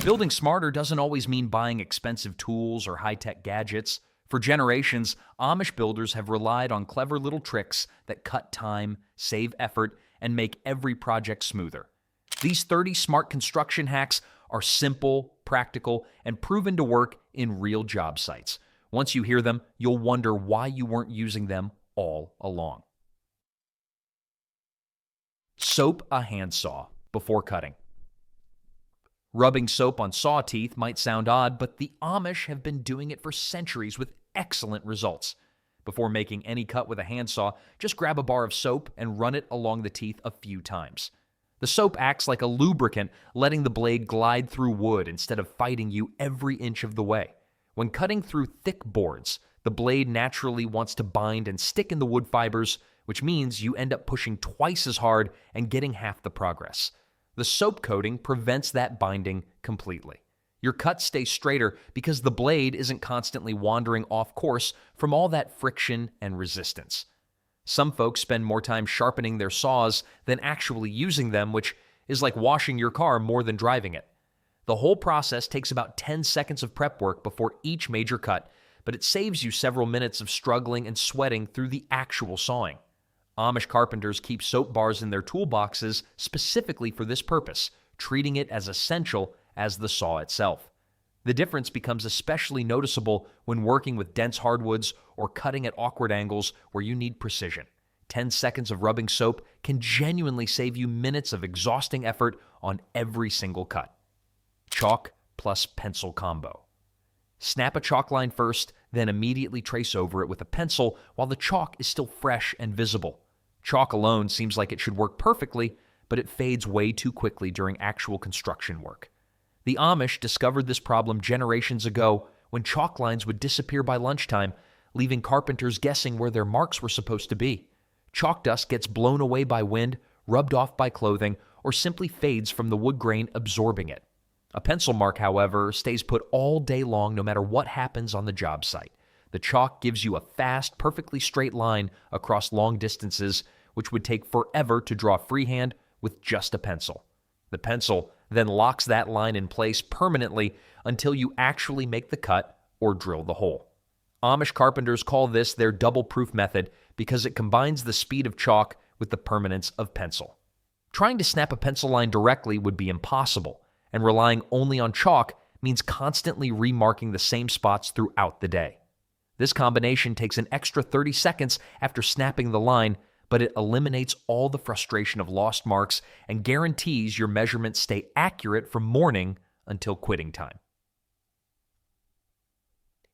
Building smarter doesn't always mean buying expensive tools or high-tech gadgets. For generations, Amish builders have relied on clever little tricks that cut time, save effort, and make every project smoother. These 30 smart construction hacks are simple, practical, and proven to work in real job sites. Once you hear them, you'll wonder why you weren't using them all along. Soap a handsaw before cutting. Rubbing soap on saw teeth might sound odd, but the Amish have been doing it for centuries with excellent results. Before making any cut with a handsaw, just grab a bar of soap and run it along the teeth a few times. The soap acts like a lubricant, letting the blade glide through wood instead of fighting you every inch of the way. When cutting through thick boards, the blade naturally wants to bind and stick in the wood fibers, which means you end up pushing twice as hard and getting half the progress. The soap coating prevents that binding completely. Your cuts stay straighter because the blade isn't constantly wandering off course from all that friction and resistance. Some folks spend more time sharpening their saws than actually using them, which is like washing your car more than driving it. The whole process takes about 10 seconds of prep work before each major cut, but it saves you several minutes of struggling and sweating through the actual sawing. Amish carpenters keep soap bars in their toolboxes specifically for this purpose, treating it as essential as the saw itself. The difference becomes especially noticeable when working with dense hardwoods or cutting at awkward angles where you need precision. 10 seconds of rubbing soap can genuinely save you minutes of exhausting effort on every single cut. Chalk plus pencil combo. Snap a chalk line first, then immediately trace over it with a pencil while the chalk is still fresh and visible. Chalk alone seems like it should work perfectly, but it fades way too quickly during actual construction work. The Amish discovered this problem generations ago when chalk lines would disappear by lunchtime, leaving carpenters guessing where their marks were supposed to be. Chalk dust gets blown away by wind, rubbed off by clothing, or simply fades from the wood grain absorbing it. A pencil mark, however, stays put all day long no matter what happens on the job site. The chalk gives you a fast, perfectly straight line across long distances, which would take forever to draw freehand with just a pencil. The pencil then locks that line in place permanently until you actually make the cut or drill the hole. Amish carpenters call this their double-proof method because it combines the speed of chalk with the permanence of pencil. Trying to snap a pencil line directly would be impossible, and relying only on chalk means constantly remarking the same spots throughout the day. This combination takes an extra 30 seconds after snapping the line, but it eliminates all the frustration of lost marks and guarantees your measurements stay accurate from morning until quitting time.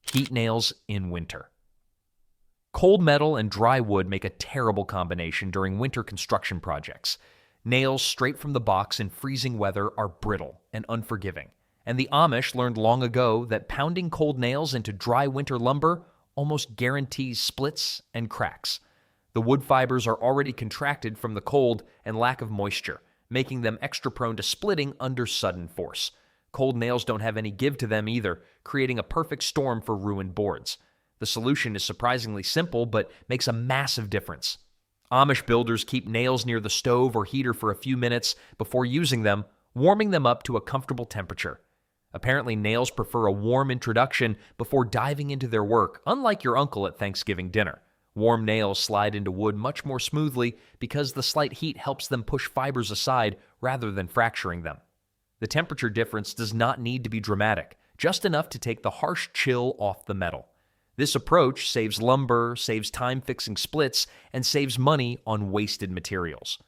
Heat nails in winter. Cold metal and dry wood make a terrible combination during winter construction projects. Nails straight from the box in freezing weather are brittle and unforgiving, and the Amish learned long ago that pounding cold nails into dry winter lumber almost guarantees splits and cracks. The wood fibers are already contracted from the cold and lack of moisture, making them extra prone to splitting under sudden force. Cold nails don't have any give to them either, creating a perfect storm for ruined boards. The solution is surprisingly simple, but makes a massive difference. Amish builders keep nails near the stove or heater for a few minutes before using them, warming them up to a comfortable temperature. Apparently, nails prefer a warm introduction before diving into their work, unlike your uncle at Thanksgiving dinner. Warm nails slide into wood much more smoothly because the slight heat helps them push fibers aside rather than fracturing them. The temperature difference does not need to be dramatic, just enough to take the harsh chill off the metal. This approach saves lumber, saves time fixing splits, and saves money on wasted materials.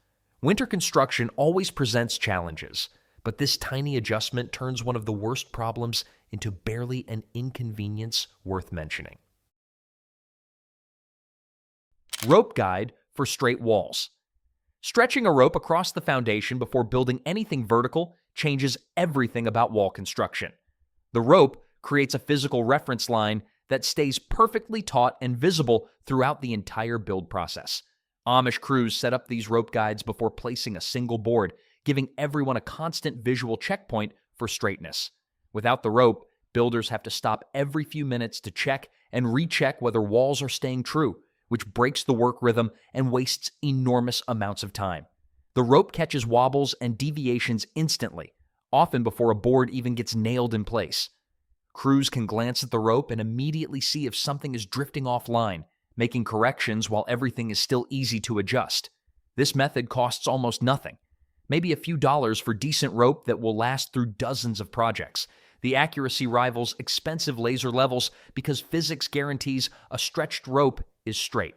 Winter construction always presents challenges, but this tiny adjustment turns one of the worst problems into barely an inconvenience worth mentioning. Rope guide for straight walls. Stretching a rope across the foundation before building anything vertical changes everything about wall construction. The rope creates a physical reference line that stays perfectly taut and visible throughout the entire build process. Amish crews set up these rope guides before placing a single board, giving everyone a constant visual checkpoint for straightness. Without the rope, builders have to stop every few minutes to check and recheck whether walls are staying true, which breaks the work rhythm and wastes enormous amounts of time. The rope catches wobbles and deviations instantly, often before a board even gets nailed in place. Crews can glance at the rope and immediately see if something is drifting offline, making corrections while everything is still easy to adjust. This method costs almost nothing, maybe a few dollars for decent rope that will last through dozens of projects. The accuracy rivals expensive laser levels because physics guarantees a stretched rope is straight.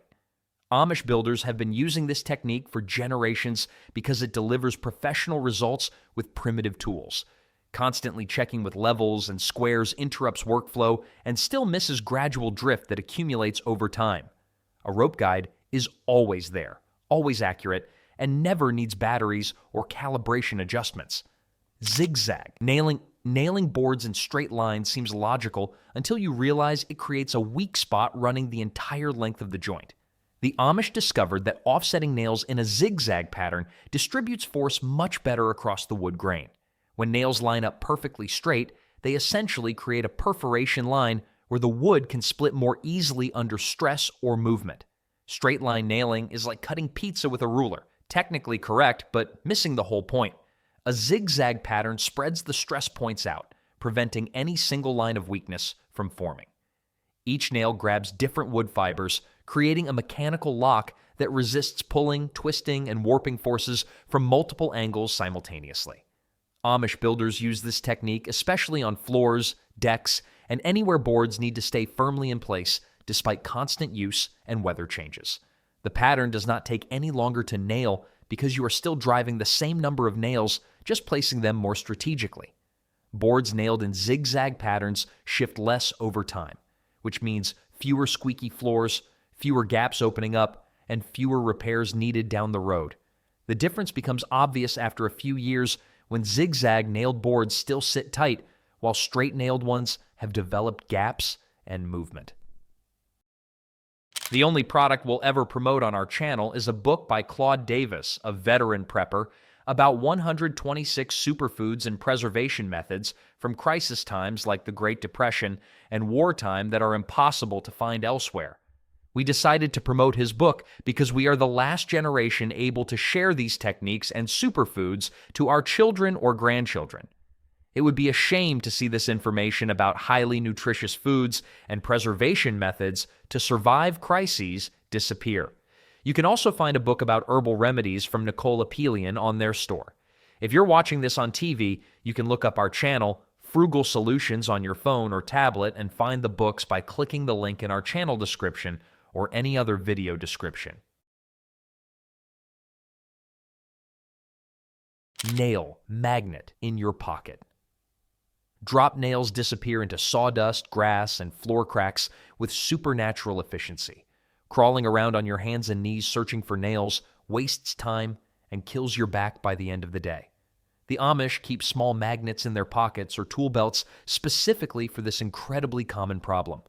Amish builders have been using this technique for generations because it delivers professional results with primitive tools. Constantly checking with levels and squares interrupts workflow and still misses gradual drift that accumulates over time. A rope guide is always there, always accurate, and never needs batteries or calibration adjustments. Zigzag. Nailing boards in straight lines seems logical until you realize it creates a weak spot running the entire length of the joint. The Amish discovered that offsetting nails in a zigzag pattern distributes force much better across the wood grain. When nails line up perfectly straight, they essentially create a perforation line where the wood can split more easily under stress or movement. Straight line nailing is like cutting pizza with a ruler, technically correct, but missing the whole point. A zigzag pattern spreads the stress points out, preventing any single line of weakness from forming. Each nail grabs different wood fibers, creating a mechanical lock that resists pulling, twisting, and warping forces from multiple angles simultaneously. Amish builders use this technique especially on floors, decks, and anywhere boards need to stay firmly in place despite constant use and weather changes. The pattern does not take any longer to nail because you are still driving the same number of nails, just placing them more strategically. Boards nailed in zigzag patterns shift less over time, which means fewer squeaky floors, fewer gaps opening up, and fewer repairs needed down the road. The difference becomes obvious after a few years when zigzag nailed boards still sit tight, while straight nailed ones have developed gaps and movement. The only product we'll ever promote on our channel is a book by Claude Davis, a veteran prepper, about 126 superfoods and preservation methods from crisis times like the Great Depression and wartime that are impossible to find elsewhere. We decided to promote his book because we are the last generation able to share these techniques and superfoods to our children or grandchildren. It would be a shame to see this information about highly nutritious foods and preservation methods to survive crises disappear. You can also find a book about herbal remedies from Nicole Apelian on their store. If you're watching this on TV, you can look up our channel, Frugal Solutions, on your phone or tablet and find the books by clicking the link in our channel description or any other video description. Nail magnet in your pocket. Drop nails disappear into sawdust, grass, and floor cracks with supernatural efficiency. Crawling around on your hands and knees searching for nails wastes time and kills your back by the end of the day. The Amish keep small magnets in their pockets or tool belts specifically for this incredibly common problem.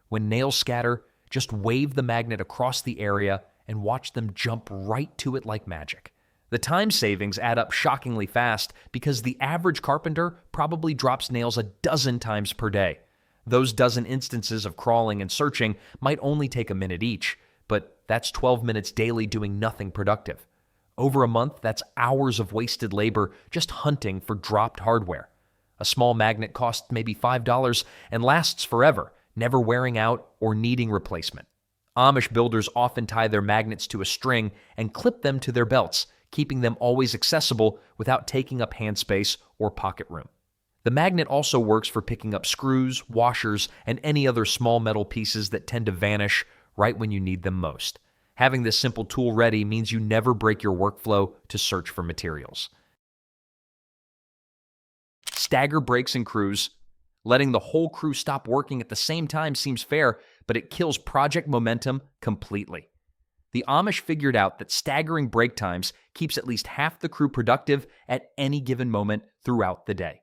When nails scatter, just wave the magnet across the area and watch them jump right to it like magic. The time savings add up shockingly fast because the average carpenter probably drops nails a dozen times per day. Those dozen instances of crawling and searching might only take a minute each, but that's 12 minutes daily doing nothing productive. Over a month, that's hours of wasted labor just hunting for dropped hardware. A small magnet costs maybe $5 and lasts forever, never wearing out or needing replacement. Amish builders often tie their magnets to a string and clip them to their belts, keeping them always accessible without taking up hand space or pocket room. The magnet also works for picking up screws, washers, and any other small metal pieces that tend to vanish right when you need them most. Having this simple tool ready means you never break your workflow to search for materials. Stagger breaks in crews. Letting the whole crew stop working at the same time seems fair, but it kills project momentum completely. The Amish figured out that staggering break times keeps at least half the crew productive at any given moment throughout the day.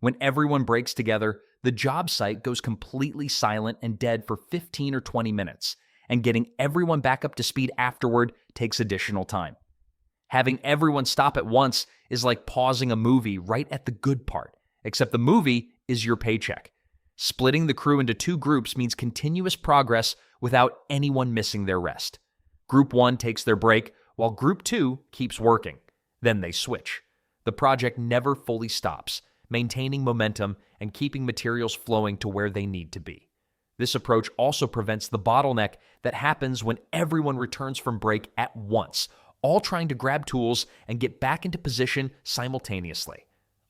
When everyone breaks together, the job site goes completely silent and dead for 15 or 20 minutes, and getting everyone back up to speed afterward takes additional time. Having everyone stop at once is like pausing a movie right at the good part, except the movie is your paycheck. Splitting the crew into two groups means continuous progress without anyone missing their rest. Group 1 takes their break, while Group 2 keeps working. Then they switch. The project never fully stops, maintaining momentum and keeping materials flowing to where they need to be. This approach also prevents the bottleneck that happens when everyone returns from break at once, all trying to grab tools and get back into position simultaneously.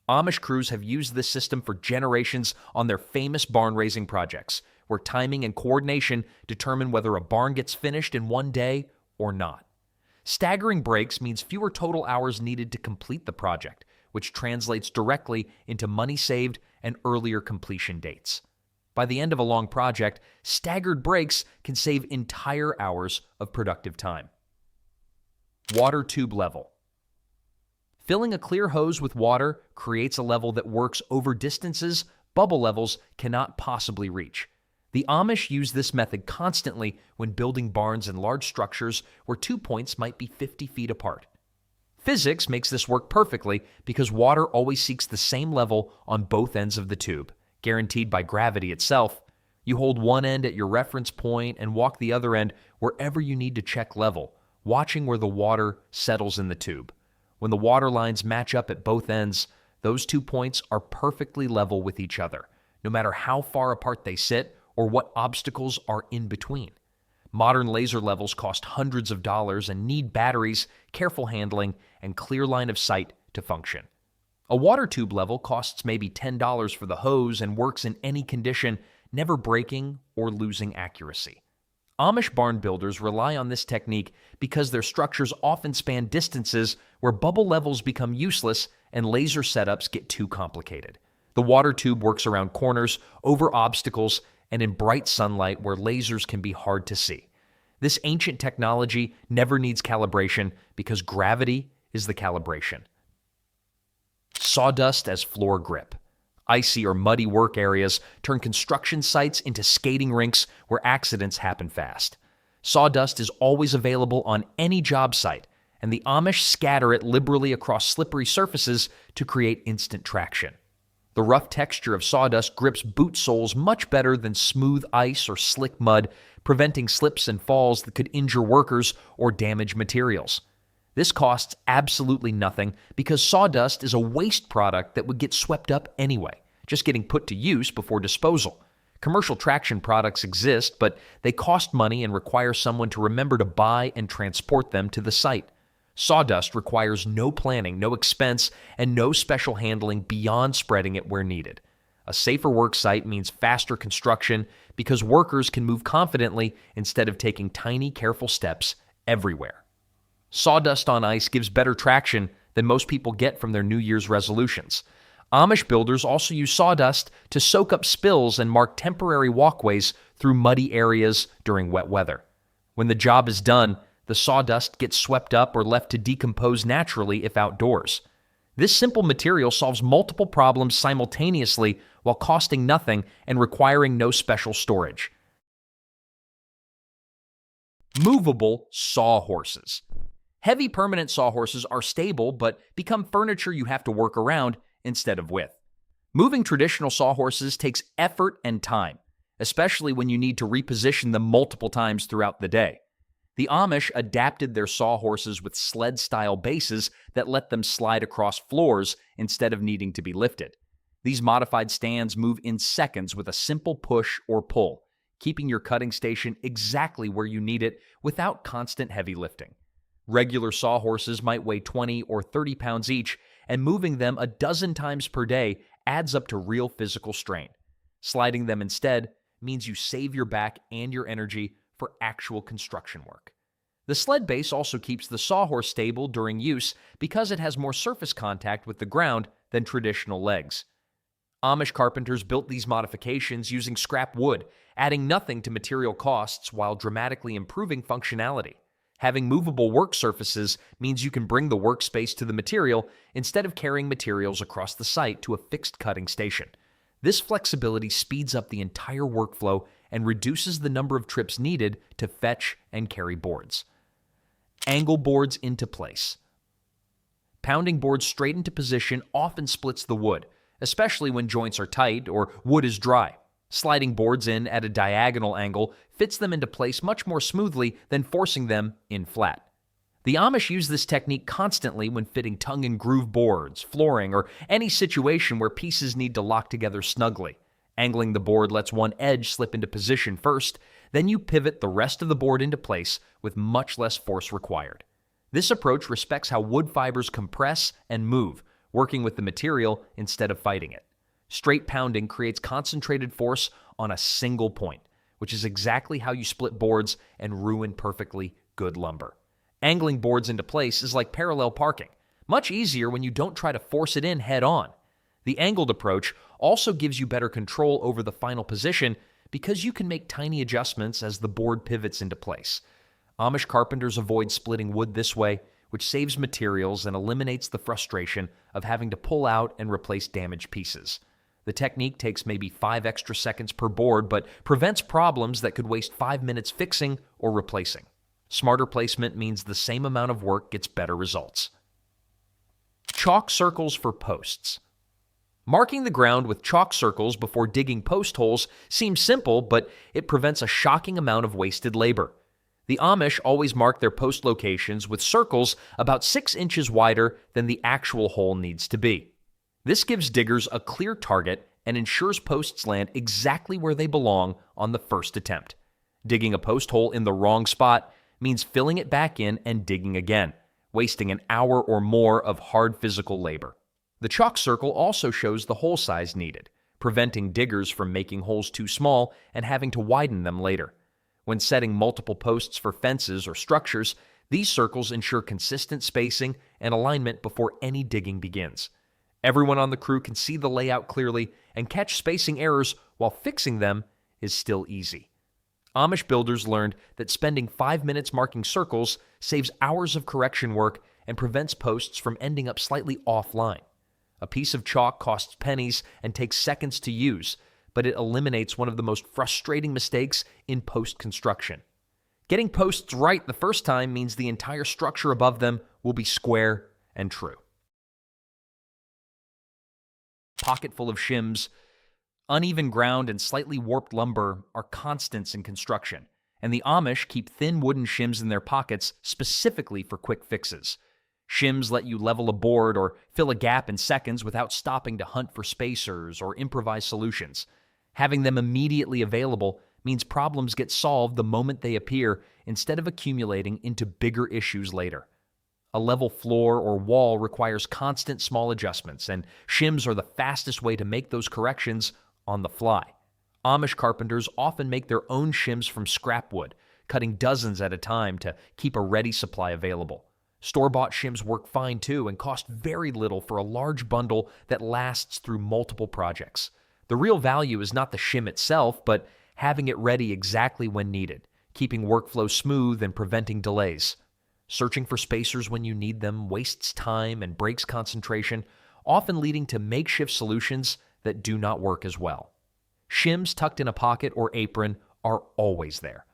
Amish crews have used this system for generations on their famous barn-raising projects, where timing and coordination determine whether a barn gets finished in one day or not. Staggering breaks means fewer total hours needed to complete the project, which translates directly into money saved and earlier completion dates. By the end of a long project, staggered breaks can save entire hours of productive time. Water tube level. Filling a clear hose with water creates a level that works over distances bubble levels cannot possibly reach. The Amish use this method constantly when building barns and large structures where 2 points might be 50 feet apart. Physics makes this work perfectly because water always seeks the same level on both ends of the tube, guaranteed by gravity itself. You hold one end at your reference point and walk the other end wherever you need to check level, watching where the water settles in the tube. When the water lines match up at both ends, those 2 points are perfectly level with each other, no matter how far apart they sit or what obstacles are in between. Modern laser levels cost hundreds of dollars and need batteries, careful handling, and clear line of sight to function. A water tube level costs maybe $10 for the hose and works in any condition, never breaking or losing accuracy. Amish barn builders rely on this technique because their structures often span distances where bubble levels become useless and laser setups get too complicated. The water tube works around corners, over obstacles, and in bright sunlight where lasers can be hard to see. This ancient technology never needs calibration because gravity is the calibration. Sawdust as floor grip. Icy or muddy work areas turn construction sites into skating rinks where accidents happen fast. Sawdust is always available on any job site, and the Amish scatter it liberally across slippery surfaces to create instant traction. The rough texture of sawdust grips boot soles much better than smooth ice or slick mud, preventing slips and falls that could injure workers or damage materials. This costs absolutely nothing because sawdust is a waste product that would get swept up anyway, just getting put to use before disposal. Commercial traction products exist, but they cost money and require someone to remember to buy and transport them to the site. Sawdust requires no planning, no expense, and no special handling beyond spreading it where needed. A safer work site means faster construction because workers can move confidently instead of taking tiny, careful steps everywhere. Sawdust on ice gives better traction than most people get from their New Year's resolutions. Amish builders also use sawdust to soak up spills and mark temporary walkways through muddy areas during wet weather. When the job is done, the sawdust gets swept up or left to decompose naturally if outdoors. This simple material solves multiple problems simultaneously while costing nothing and requiring no special storage. Movable sawhorses. Heavy permanent sawhorses are stable but become furniture you have to work around instead of with. Moving traditional sawhorses takes effort and time, especially when you need to reposition them multiple times throughout the day. The Amish adapted their sawhorses with sled-style bases that let them slide across floors instead of needing to be lifted. These modified stands move in seconds with a simple push or pull, keeping your cutting station exactly where you need it without constant heavy lifting. Regular sawhorses might weigh 20 or 30 pounds each, and moving them a dozen times per day adds up to real physical strain. Sliding them instead means you save your back and your energy for actual construction work. The sled base also keeps the sawhorse stable during use because it has more surface contact with the ground than traditional legs. Amish carpenters built these modifications using scrap wood, adding nothing to material costs while dramatically improving functionality. Having movable work surfaces means you can bring the workspace to the material instead of carrying materials across the site to a fixed cutting station. This flexibility speeds up the entire workflow and reduces the number of trips needed to fetch and carry boards. Angle boards into place. Pounding boards straight into position often splits the wood, especially when joints are tight or wood is dry. Sliding boards in at a diagonal angle fits them into place much more smoothly than forcing them in flat. The Amish use this technique constantly when fitting tongue and groove boards, flooring, or any situation where pieces need to lock together snugly. Angling the board lets one edge slip into position first, then you pivot the rest of the board into place with much less force required. This approach respects how wood fibers compress and move, working with the material instead of fighting it. Straight pounding creates concentrated force on a single point, which is exactly how you split boards and ruin perfectly good lumber. Angling boards into place is like parallel parking, much easier when you don't try to force it in head-on. The angled approach also gives you better control over the final position because you can make tiny adjustments as the board pivots into place. Amish carpenters avoid splitting wood this way, which saves materials and eliminates the frustration of having to pull out and replace damaged pieces. The technique takes maybe 5 extra seconds per board, but prevents problems that could waste 5 minutes fixing or replacing. Smarter placement means the same amount of work gets better results. Chalk circles for posts. Marking the ground with chalk circles before digging post holes seems simple, but it prevents a shocking amount of wasted labor. The Amish always mark their post locations with circles about 6 inches wider than the actual hole needs to be. This gives diggers a clear target and ensures posts land exactly where they belong on the first attempt. Digging a post hole in the wrong spot means filling it back in and digging again, wasting an hour or more of hard physical labor. The chalk circle also shows the hole size needed, preventing diggers from making holes too small and having to widen them later. When setting multiple posts for fences or structures, these circles ensure consistent spacing and alignment before any digging begins. Everyone on the crew can see the layout clearly and catch spacing errors while fixing them is still easy. Amish builders learned that spending 5 minutes marking circles saves hours of correction work and prevents posts from ending up slightly offline. A piece of chalk costs pennies and takes seconds to use, but it eliminates one of the most frustrating mistakes in post-construction. Getting posts right the first time means the entire structure above them will be square and true. Pocket full of shims. Uneven ground and slightly warped lumber are constants in construction, and the Amish keep thin wooden shims in their pockets specifically for quick fixes. Shims let you level a board or fill a gap in seconds without stopping to hunt for spacers or improvise solutions. Having them immediately available means problems get solved the moment they appear instead of accumulating into bigger issues later. A level floor or wall requires constant small adjustments, and shims are the fastest way to make those corrections on the fly. Amish carpenters often make their own shims from scrap wood, cutting dozens at a time to keep a ready supply available. Store-bought shims work fine too and cost very little for a large bundle that lasts through multiple projects. The real value is not the shim itself, but having it ready exactly when needed, keeping workflow smooth and preventing delays. Searching for spacers when you need them wastes time and breaks concentration, often leading to makeshift solutions that do not work as well. Shims tucked in a pocket or apron are always there.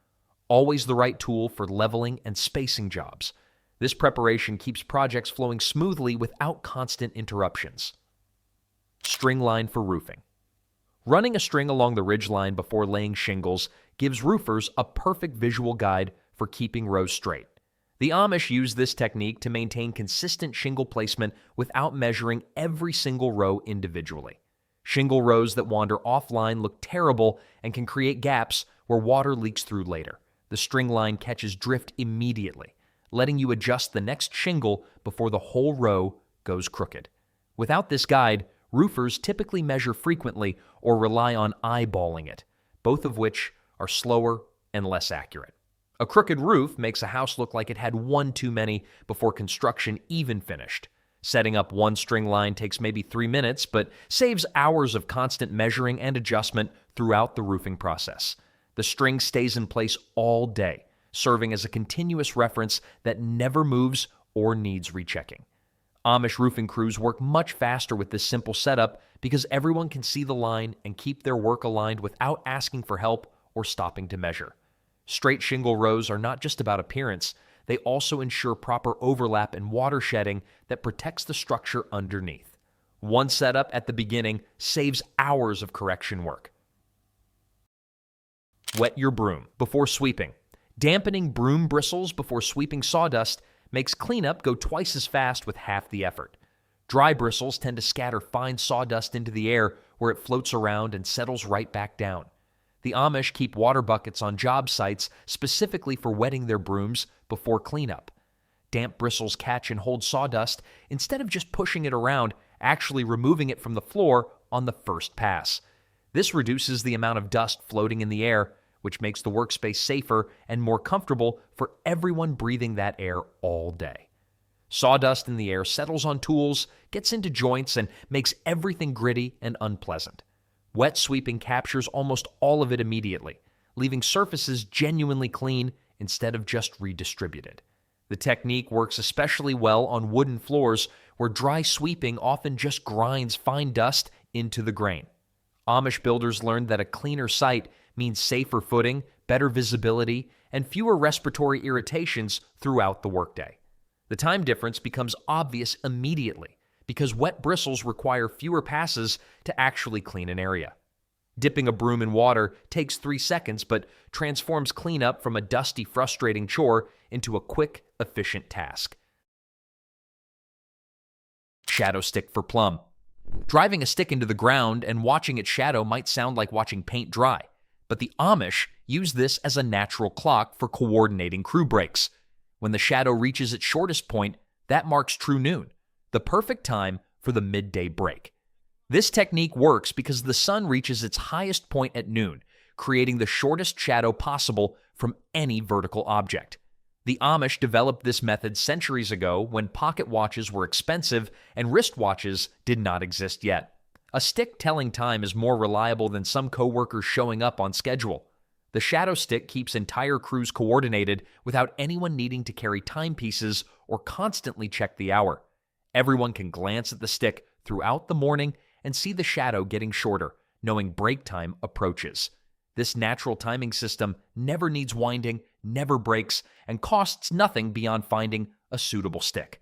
Always the right tool for leveling and spacing jobs. This preparation keeps projects flowing smoothly without constant interruptions. String line for roofing. Running a string along the ridge line before laying shingles gives roofers a perfect visual guide for keeping rows straight. The Amish use this technique to maintain consistent shingle placement without measuring every single row individually. Shingle rows that wander offline look terrible and can create gaps where water leaks through later. The string line catches drift immediately, letting you adjust the next shingle before the whole row goes crooked. Without this guide, roofers typically measure frequently or rely on eyeballing it, both of which are slower and less accurate. A crooked roof makes a house look like it had one too many before construction even finished. Setting up one string line takes maybe 3 minutes, but saves hours of constant measuring and adjustment throughout the roofing process. The string stays in place all day, serving as a continuous reference that never moves or needs rechecking. Amish roofing crews work much faster with this simple setup because everyone can see the line and keep their work aligned without asking for help or stopping to measure. Straight shingle rows are not just about appearance, they also ensure proper overlap and water shedding that protects the structure underneath. One setup at the beginning saves hours of correction work. Wet your broom before sweeping. Dampening broom bristles before sweeping sawdust makes cleanup go twice as fast with half the effort. Dry bristles tend to scatter fine sawdust into the air where it floats around and settles right back down. The Amish keep water buckets on job sites specifically for wetting their brooms before cleanup. Damp bristles catch and hold sawdust instead of just pushing it around, actually removing it from the floor on the first pass. This reduces the amount of dust floating in the air, which makes the workspace safer and more comfortable for everyone breathing that air all day. Sawdust in the air settles on tools, gets into joints, and makes everything gritty and unpleasant. Wet sweeping captures almost all of it immediately, leaving surfaces genuinely clean instead of just redistributed. The technique works especially well on wooden floors where dry sweeping often just grinds fine dust into the grain. Amish builders learned that a cleaner site means safer footing, better visibility, and fewer respiratory irritations throughout the workday. The time difference becomes obvious immediately because wet bristles require fewer passes to actually clean an area. Dipping a broom in water takes 3 seconds but transforms cleanup from a dusty, frustrating chore into a quick, efficient task. Shadow stick for Plumb. Driving a stick into the ground and watching its shadow might sound like watching paint dry, but the Amish use this as a natural clock for coordinating crew breaks. When the shadow reaches its shortest point, that marks true noon, the perfect time for the midday break. This technique works because the sun reaches its highest point at noon, creating the shortest shadow possible from any vertical object. The Amish developed this method centuries ago when pocket watches were expensive and wristwatches did not exist yet. A stick telling time is more reliable than some coworkers showing up on schedule. The shadow stick keeps entire crews coordinated without anyone needing to carry timepieces or constantly check the hour. Everyone can glance at the stick throughout the morning and see the shadow getting shorter, knowing break time approaches. This natural timing system never needs winding, never breaks, and costs nothing beyond finding a suitable stick.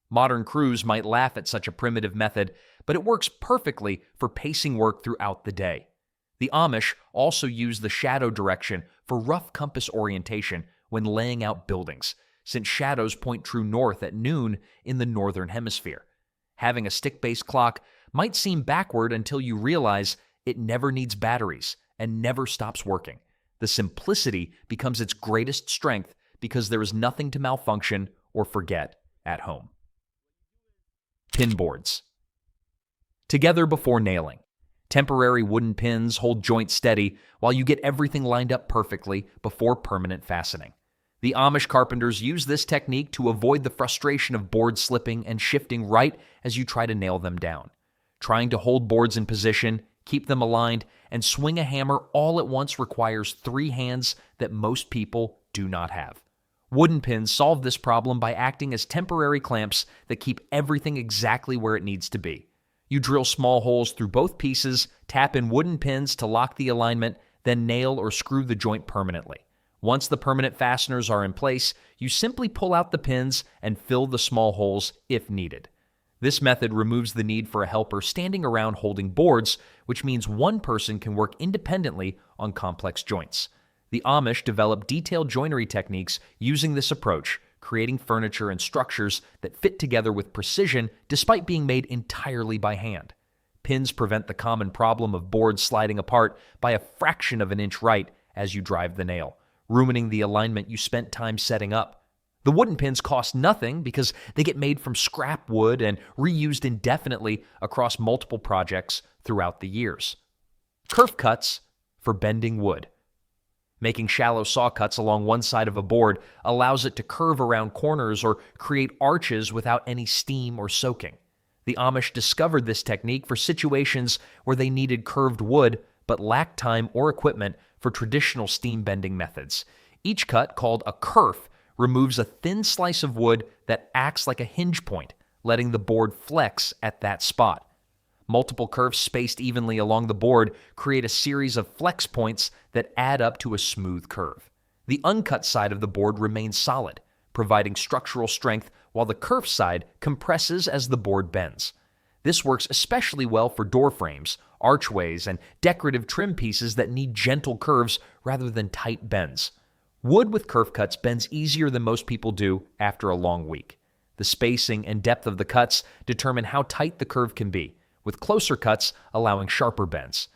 Modern crews might laugh at such a primitive method, but it works perfectly for pacing work throughout the day. The Amish also use the shadow direction for rough compass orientation when laying out buildings, since shadows point true north at noon in the northern hemisphere. Having a stick-based clock might seem backward until you realize it never needs batteries and never stops working. The simplicity becomes its greatest strength because there is nothing to malfunction or forget at home. Pin boards. Together before nailing. Temporary wooden pins hold joints steady while you get everything lined up perfectly before permanent fastening. The Amish carpenters use this technique to avoid the frustration of boards slipping and shifting right as you try to nail them down. Trying to hold boards in position, keep them aligned, and swing a hammer all at once requires 3 hands that most people do not have. Wooden pins solve this problem by acting as temporary clamps that keep everything exactly where it needs to be. You drill small holes through both pieces, tap in wooden pins to lock the alignment, then nail or screw the joint permanently. Once the permanent fasteners are in place, you simply pull out the pins and fill the small holes if needed. This method removes the need for a helper standing around holding boards, which means one person can work independently on complex joints. The Amish developed detailed joinery techniques using this approach, creating furniture and structures that fit together with precision despite being made entirely by hand. Pins prevent the common problem of boards sliding apart by a fraction of an inch right as you drive the nail, ruining the alignment you spent time setting up. The wooden pins cost nothing because they get made from scrap wood and reused indefinitely across multiple projects throughout the years. Kerf cuts for bending wood. Making shallow saw cuts along one side of a board allows it to curve around corners or create arches without any steam or soaking. The Amish discovered this technique for situations where they needed curved wood but lacked time or equipment for traditional steam bending methods. Each cut, called a kerf, removes a thin slice of wood that acts like a hinge point, letting the board flex at that spot. Multiple kerfs spaced evenly along the board create a series of flex points that add up to a smooth curve. The uncut side of the board remains solid, providing structural strength while the kerf side compresses as the board bends. This works especially well for door frames, archways, and decorative trim pieces that need gentle curves rather than tight bends. Wood with kerf cuts bends easier than most people do after a long week. The spacing and depth of the cuts determine how tight the curve can be, with closer cuts allowing sharper bends.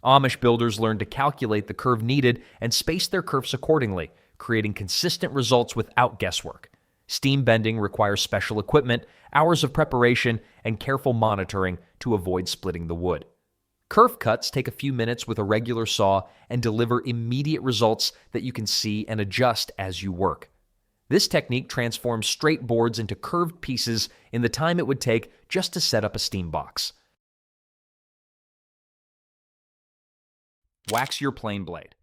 Amish builders learned to calculate the curve needed and space their kerfs accordingly, creating consistent results without guesswork. Steam bending requires special equipment, hours of preparation, and careful monitoring to avoid splitting the wood. Kerf cuts take a few minutes with a regular saw and deliver immediate results that you can see and adjust as you work. This technique transforms straight boards into curved pieces in the time it would take just to set up a steam box. Wax your plane blade.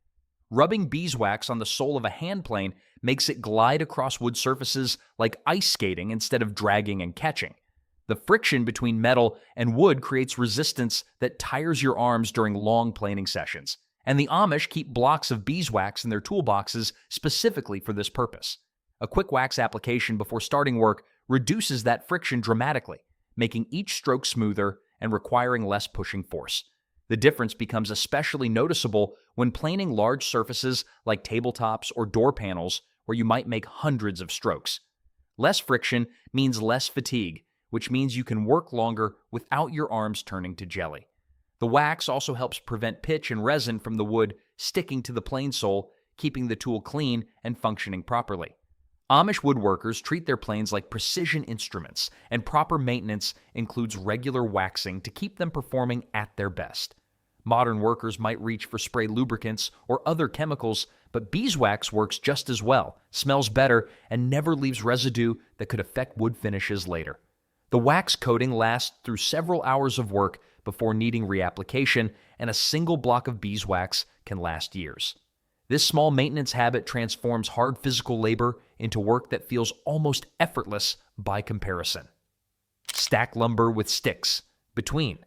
Rubbing beeswax on the sole of a hand plane makes it glide across wood surfaces like ice skating instead of dragging and catching. The friction between metal and wood creates resistance that tires your arms during long planing sessions, and the Amish keep blocks of beeswax in their toolboxes specifically for this purpose. A quick wax application before starting work reduces that friction dramatically, making each stroke smoother and requiring less pushing force. The difference becomes especially noticeable when planing large surfaces like tabletops or door panels where you might make hundreds of strokes. Less friction means less fatigue, which means you can work longer without your arms turning to jelly. The wax also helps prevent pitch and resin from the wood sticking to the plane sole, keeping the tool clean and functioning properly. Amish woodworkers treat their planes like precision instruments, and proper maintenance includes regular waxing to keep them performing at their best. Modern workers might reach for spray lubricants or other chemicals, but beeswax works just as well, smells better, and never leaves residue that could affect wood finishes later. The wax coating lasts through several hours of work before needing reapplication, and a single block of beeswax can last years. This small maintenance habit transforms hard physical labor into work that feels almost effortless by comparison. Stack lumber with sticks between.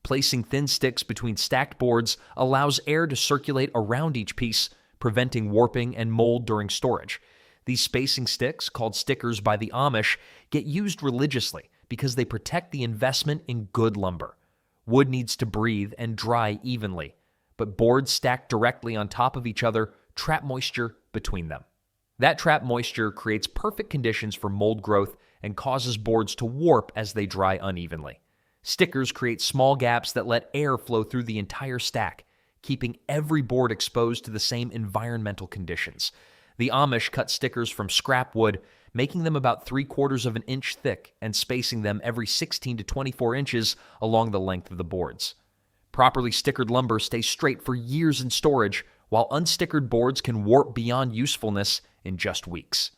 Placing thin sticks between stacked boards allows air to circulate around each piece, preventing warping and mold during storage. These spacing sticks, called stickers by the Amish, get used religiously because they protect the investment in good lumber. Wood needs to breathe and dry evenly, but boards stacked directly on top of each other trap moisture between them. That trapped moisture creates perfect conditions for mold growth and causes boards to warp as they dry unevenly. Stickers create small gaps that let air flow through the entire stack, keeping every board exposed to the same environmental conditions. The Amish cut stickers from scrap wood, making them about 3/4 of an inch thick and spacing them every 16 to 24 inches along the length of the boards. Properly stickered lumber stays straight for years in storage, while unstickered boards can warp beyond usefulness in just weeks.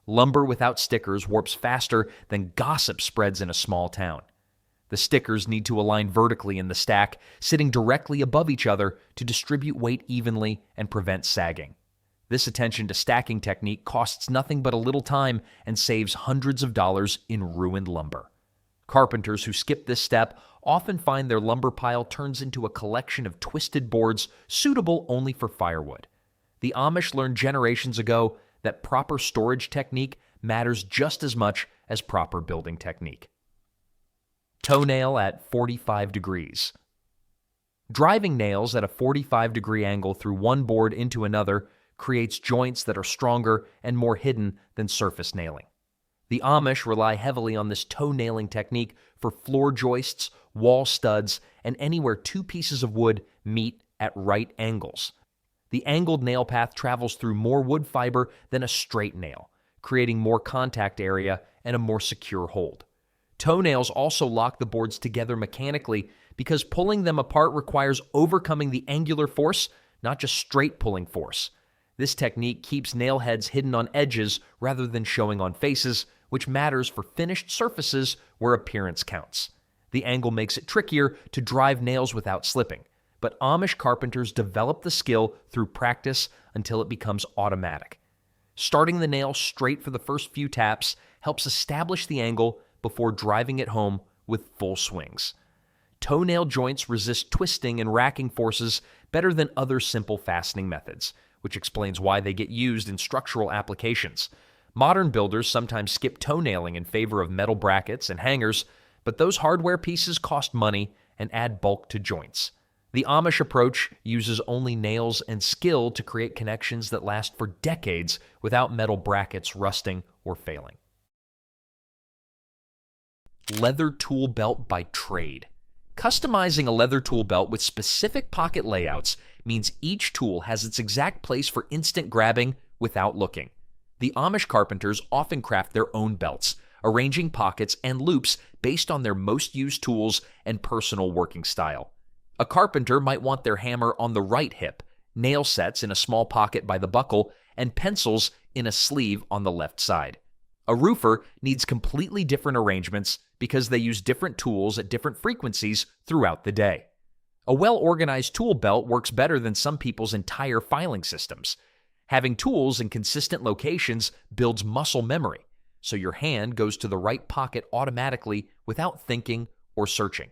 Lumber without stickers warps faster than gossip spreads in a small town. The stickers need to align vertically in the stack, sitting directly above each other to distribute weight evenly and prevent sagging. This attention to stacking technique costs nothing but a little time and saves hundreds of dollars in ruined lumber. Carpenters who skip this step often find their lumber pile turns into a collection of twisted boards suitable only for firewood. The Amish learned generations ago that proper storage technique matters just as much as proper building technique. Toenail at 45 degrees. Driving nails at a 45-degree angle through one board into another creates joints that are stronger and more hidden than surface nailing. The Amish rely heavily on this toenailing technique for floor joists, wall studs, and anywhere two pieces of wood meet at right angles. The angled nail path travels through more wood fiber than a straight nail, creating more contact area and a more secure hold. Toenails also lock the boards together mechanically because pulling them apart requires overcoming the angular force, not just straight pulling force. This technique keeps nail heads hidden on edges rather than showing on faces, which matters for finished surfaces where appearance counts. The angle makes it trickier to drive nails without slipping, but Amish carpenters develop the skill through practice until it becomes automatic. Starting the nail straight for the first few taps helps establish the angle before driving it home with full swings. Toenail joints resist twisting and racking forces better than other simple fastening methods, which explains why they get used in structural applications. Modern builders sometimes skip toenailing in favor of metal brackets and hangers, but those hardware pieces cost money and add bulk to joints. The Amish approach uses only nails and skill to create connections that last for decades without metal brackets rusting or failing. Leather tool belt by trade. Customizing a leather tool belt with specific pocket layouts means each tool has its exact place for instant grabbing without looking. The Amish carpenters often craft their own belts, arranging pockets and loops based on their most used tools and personal working style. A carpenter might want their hammer on the right hip, nail sets in a small pocket by the buckle, and pencils in a sleeve on the left side. A roofer needs completely different arrangements because they use different tools at different frequencies throughout the day. A well-organized tool belt works better than some people's entire filing systems. Having tools in consistent locations builds muscle memory, so your hand goes to the right pocket automatically without thinking or searching.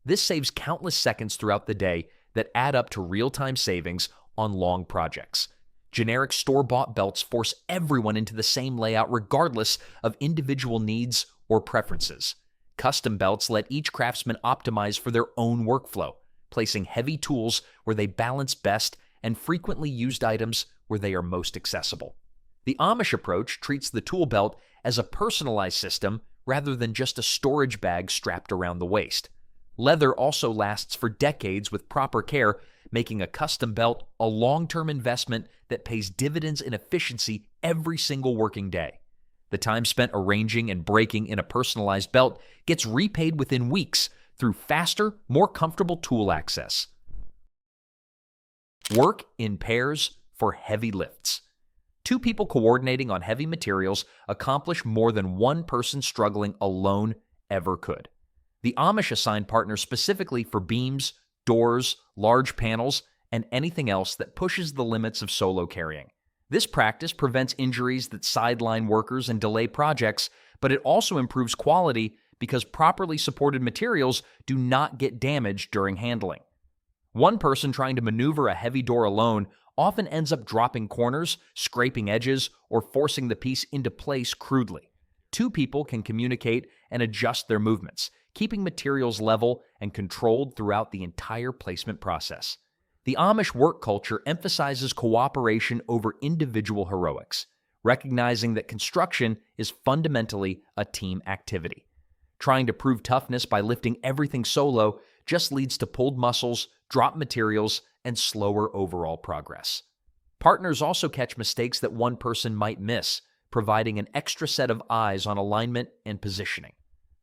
This saves countless seconds throughout the day that add up to real-time savings on long projects. Generic store-bought belts force everyone into the same layout regardless of individual needs or preferences. Custom belts let each craftsman optimize for their own workflow, placing heavy tools where they balance best and frequently used items where they are most accessible. The Amish approach treats the tool belt as a personalized system rather than just a storage bag strapped around the waist. Leather also lasts for decades with proper care, making a custom belt a long-term investment that pays dividends in efficiency every single working day. The time spent arranging and breaking in a personalized belt gets repaid within weeks through faster, more comfortable tool access. Work in pairs for heavy lifts. Two people coordinating on heavy materials accomplish more than one person struggling alone ever could. The Amish assign partners specifically for beams, doors, large panels, and anything else that pushes the limits of solo carrying. This practice prevents injuries that sideline workers and delay projects, but it also improves quality because properly supported materials do not get damaged during handling. One person trying to maneuver a heavy door alone often ends up dropping corners, scraping edges, or forcing the piece into place crudely. Two people can communicate and adjust their movements, keeping materials level and controlled throughout the entire placement process. The Amish work culture emphasizes cooperation over individual heroics, recognizing that construction is fundamentally a team activity. Trying to prove toughness by lifting everything solo just leads to pulled muscles, dropped materials, and slower overall progress. Partners also catch mistakes that one person might miss, providing an extra set of eyes on alignment and positioning.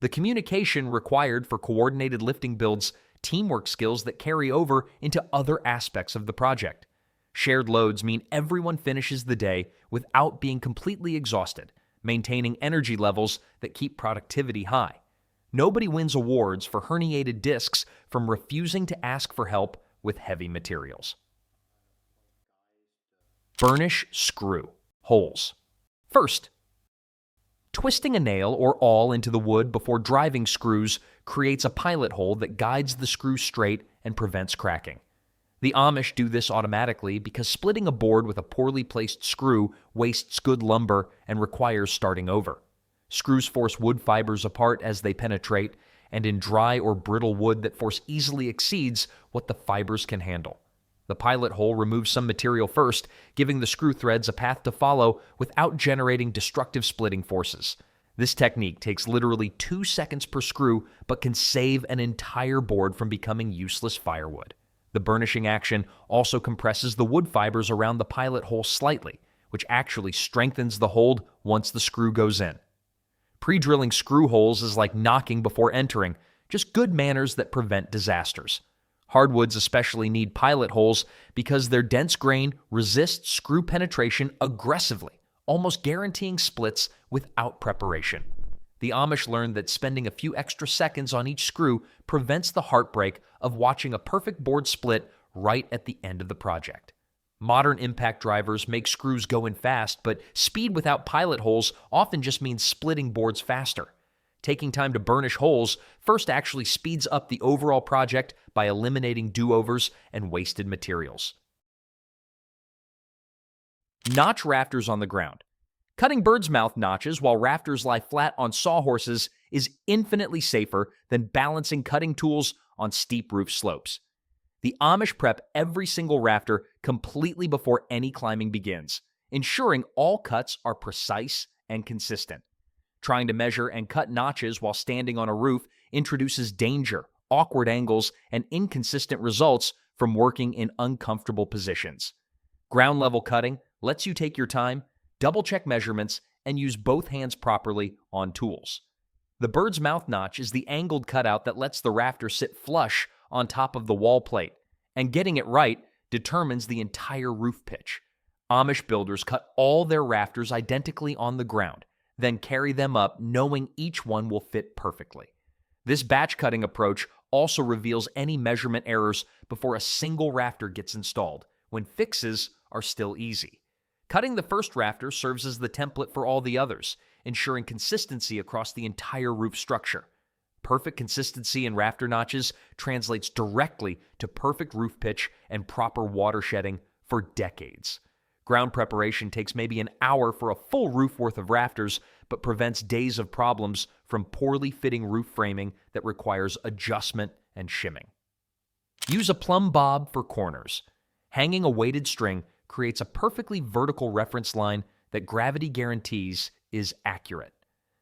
The communication required for coordinated lifting builds teamwork skills that carry over into other aspects of the project. Shared loads mean everyone finishes the day without being completely exhausted, maintaining energy levels that keep productivity high. Nobody wins awards for herniated discs from refusing to ask for help with heavy materials. Burnish screw holes. First, twisting a nail or awl into the wood before driving screws creates a pilot hole that guides the screw straight and prevents cracking. The Amish do this automatically because splitting a board with a poorly placed screw wastes good lumber and requires starting over. Screws force wood fibers apart as they penetrate, and in dry or brittle wood that force easily exceeds what the fibers can handle. The pilot hole removes some material first, giving the screw threads a path to follow without generating destructive splitting forces. This technique takes literally 2 seconds per screw, but can save an entire board from becoming useless firewood. The burnishing action also compresses the wood fibers around the pilot hole slightly, which actually strengthens the hold once the screw goes in. Pre-drilling screw holes is like knocking before entering, just good manners that prevent disasters. Hardwoods especially need pilot holes because their dense grain resists screw penetration aggressively, almost guaranteeing splits without preparation. The Amish learned that spending a few extra seconds on each screw prevents the heartbreak of watching a perfect board split right at the end of the project. Modern impact drivers make screws go in fast, but speed without pilot holes often just means splitting boards faster. Taking time to burnish holes first actually speeds up the overall project by eliminating do-overs and wasted materials. Notch rafters on the ground. Cutting bird's mouth notches while rafters lie flat on sawhorses is infinitely safer than balancing cutting tools on steep roof slopes. The Amish prep every single rafter completely before any climbing begins, ensuring all cuts are precise and consistent. Trying to measure and cut notches while standing on a roof introduces danger, awkward angles, and inconsistent results from working in uncomfortable positions. Ground level cutting lets you take your time, double-check measurements, and use both hands properly on tools. The bird's mouth notch is the angled cutout that lets the rafter sit flush on top of the wall plate, and getting it right determines the entire roof pitch. Amish builders cut all their rafters identically on the ground, then carry them up knowing each one will fit perfectly. This batch cutting approach also reveals any measurement errors before a single rafter gets installed, when fixes are still easy. Cutting the first rafter serves as the template for all the others, ensuring consistency across the entire roof structure. Perfect consistency in rafter notches translates directly to perfect roof pitch and proper water shedding for decades. Ground preparation takes maybe an hour for a full roof worth of rafters, but prevents days of problems from poorly fitting roof framing that requires adjustment and shimming. Use a Plumb bob for corners. Hanging a weighted string creates a perfectly vertical reference line that gravity guarantees is accurate.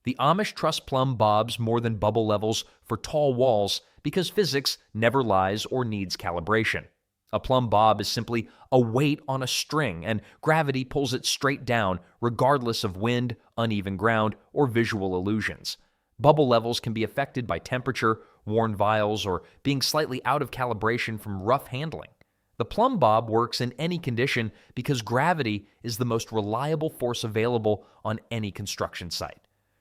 The Amish trust Plumb bobs more than bubble levels for tall walls because physics never lies or needs calibration. A Plumb bob is simply a weight on a string, and gravity pulls it straight down regardless of wind, uneven ground, or visual illusions. Bubble levels can be affected by temperature, worn vials, or being slightly out of calibration from rough handling. The Plumb bob works in any condition because gravity is the most reliable force available on any construction site.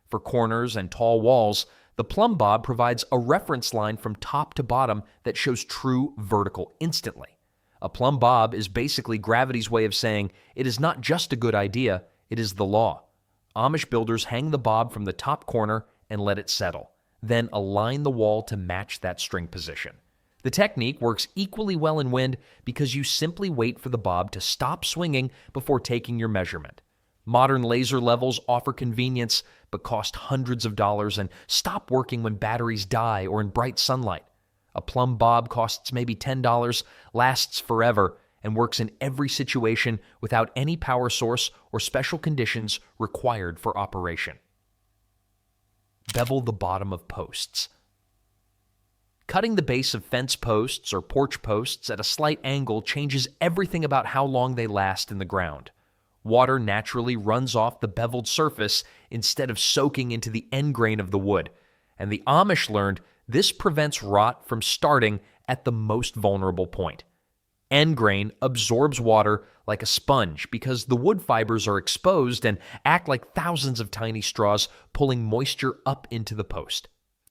For corners and tall walls, the Plumb bob provides a reference line from top to bottom that shows true vertical instantly. A Plumb bob is basically gravity's way of saying it is not just a good idea, it is the law. Amish builders hang the bob from the top corner and let it settle, then align the wall to match that string position. The technique works equally well in wind because you simply wait for the bob to stop swinging before taking your measurement. Modern laser levels offer convenience but cost hundreds of dollars and stop working when batteries die or in bright sunlight. A Plumb bob costs maybe $10, lasts forever, and works in every situation without any power source or special conditions required for operation. Bevel the bottom of posts. Cutting the base of fence posts or porch posts at a slight angle changes everything about how long they last in the ground. Water naturally runs off the beveled surface instead of soaking into the end grain of the wood, and the Amish learned this prevents rot from starting at the most vulnerable point. End grain absorbs water like a sponge because the wood fibers are exposed and act like thousands of tiny straws pulling moisture up into the post.